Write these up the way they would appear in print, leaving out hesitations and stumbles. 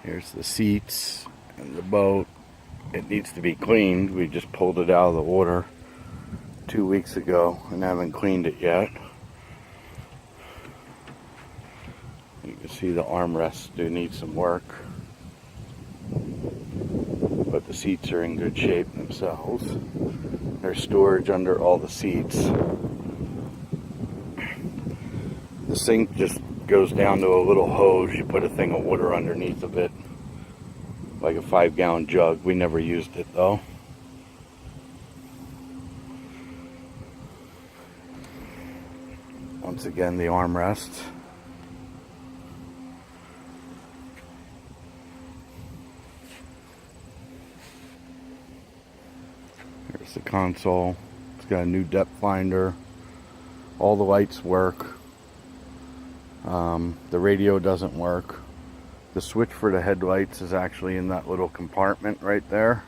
Here's the seats and the boat. It needs to be cleaned. We just pulled it out of the water 2 weeks ago and haven't cleaned it yet. You can see the armrests do need some work, but the seats are in good shape themselves. There's storage under all the seats. The sink just goes down to a little hose. You put a thing of water underneath of it, like a 5-gallon jug. We never used it though. Once again, the armrests. There's the console. It's got a new depth finder. All the lights work. The radio doesn't work. The switch for the headlights is actually in that little compartment right there.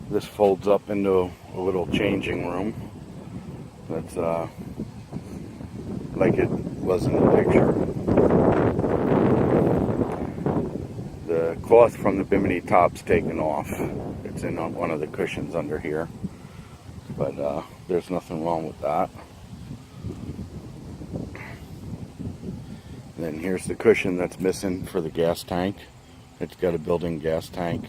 This folds up into a little changing room. That's like it was in the picture. The cloth from the bimini top's taken off. It's in on one of the cushions under here, but there's nothing wrong with that. Then here's the cushion that's missing for the gas tank. It's got a built-in gas tank.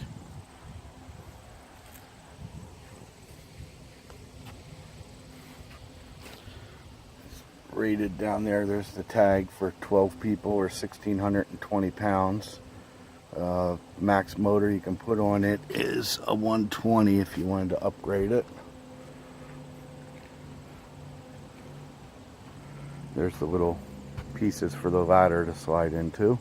Rated down there, there's the tag for 12 people or 1,620 pounds. Max motor you can put on it is a 120 if you wanted to upgrade it. There's the little pieces for the ladder to slide into.